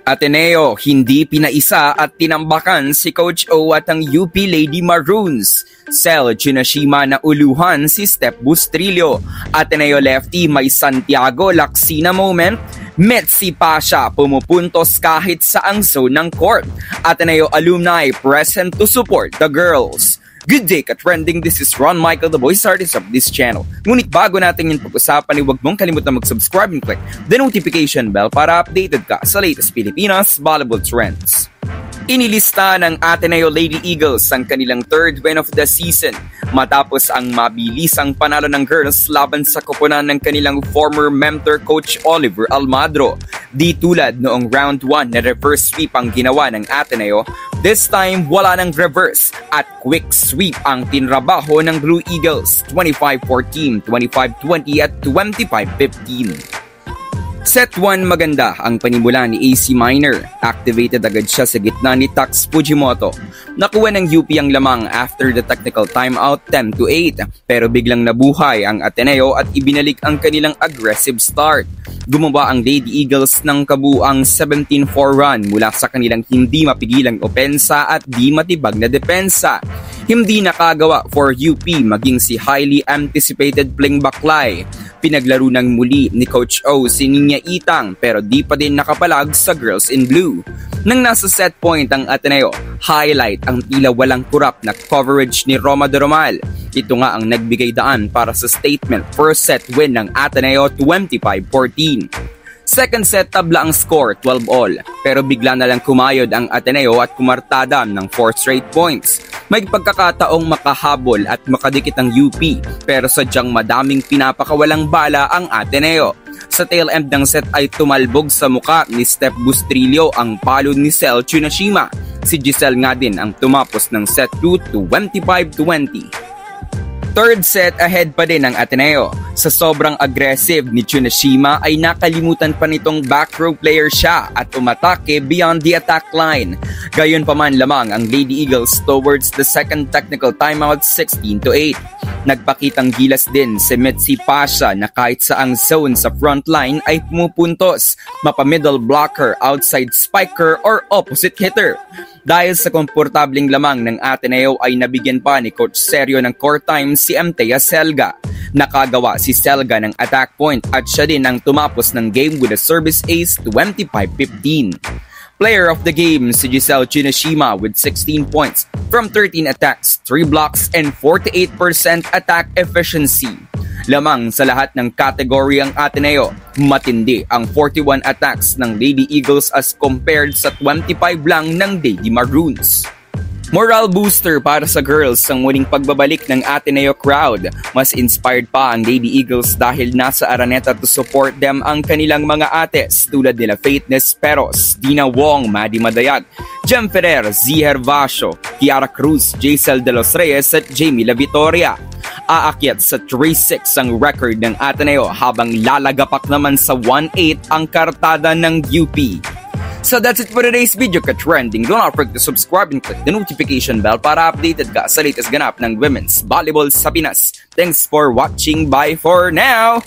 Ateneo, hindi pinaisa at tinambakan si Coach O at ang UP Lady Maroons. Cel Tsunashima na uluhan si Step Bustrillo. Ateneo lefty may Santiago Lacsina moment. Metsi Pasha pumupuntos kahit saang zone ng court. Ateneo alumni present to support the girls. Good day ka-trending, this is Ron Michael, the voice artist of this channel. Ngunit bago natin yung pag-usapan, huwag mong kalimutan mag-subscribe and click the notification bell para updated ka sa latest Pilipinas volleyball trends. Inilista ng Ateneo Lady Eagles ang kanilang third win of the season matapos ang mabilisang panalo ng girls laban sa koponan ng kanilang former mentor Coach Oliver Almadro. Di tulad noong round 1 na reverse sweep ang ginawa ng Ateneo, this time wala ng reverse at quick sweep ang tinrabaho ng Blue Eagles 25-14, 25-20 at 25-15. Set 1 maganda ang panimula ni AC Minor. Activated agad siya sa gitna ni Tax Fujimoto. Nakuha ng UP ang lamang after the technical timeout 10-8 pero biglang nabuhay ang Ateneo at ibinalik ang kanilang aggressive start. Gumawa ang Lady Eagles ng kabuang 17-4 run mula sa kanilang hindi mapigilang opensa at di matibag na depensa. Hindi nakagawa for UP maging si highly anticipated Pling Baklay. Pinaglaro ng muli ni Coach O si Ninya Itang pero di pa din nakapalag sa Girls in Blue. Nang nasa set point ang Ateneo, highlight ang tila walang kurap na coverage ni Roma de Romal. Ito nga ang nagbigay daan para sa statement first set win ng Ateneo 25-14. Second set tabla ang score 12-all pero bigla na lang kumayod ang Ateneo at kumartada ng 4 straight points. May pagkakataong makahabol at makadikit ang UP pero sadyang madaming pinapakawalang bala ang Ateneo. Sa tail end ng set ay tumalbog sa muka ni Step Bustrillo ang palo ni Cel Tsunashima. Si Giselle nga din ang tumapos ng set 2 25-20. Third set ahead pa din ang Ateneo. Sa sobrang aggressive ni Tsunashima ay nakalimutan pa nitong back row player siya at umatake beyond the attack line. Gayon pa man lamang ang Lady Eagles towards the second technical timeout 16-8. Nagpakitang gilas din si Metsi Pasha na kahit saang zone sa front line ay pumupuntos, mapa-middle blocker, outside spiker or opposite hitter. Dahil sa komportabling lamang ng Ateneo ay nabigyan pa ni Coach Sergio ng court time si Mtea Selga. Nakagawa si Selga ng attack point at siya din ang tumapos ng game with a service ace 25-15. Player of the game si Giselle Tsunashima with 16 points from 13 attacks, 3 blocks and 48% attack efficiency. Lamang sa lahat ng kategory ang Ateneo, matindi ang 41 attacks ng Lady Eagles as compared sa 25 lang ng Lady Maroons. Moral booster para sa girls ang muling pagbabalik ng Ateneo crowd. Mas inspired pa ang Lady Eagles dahil nasa Araneta to support them ang kanilang mga ates tulad nila Faith Nesperos, Dina Wong, Maddie Madayag, Jem Ferrer, Z. Hervasio, Kiara Cruz, Jaisel de los Reyes at Jamie La Vitoria. Aakyat sa 3-6 ang record ng Ateneo habang lalagapak naman sa 1-8 ang kartada ng UP. So that's it for today's video ka-trending. Don't forget to subscribe and click the notification bell para updated ka sa latest ganap ng women's volleyball sa Pinas. Thanks for watching. Bye for now!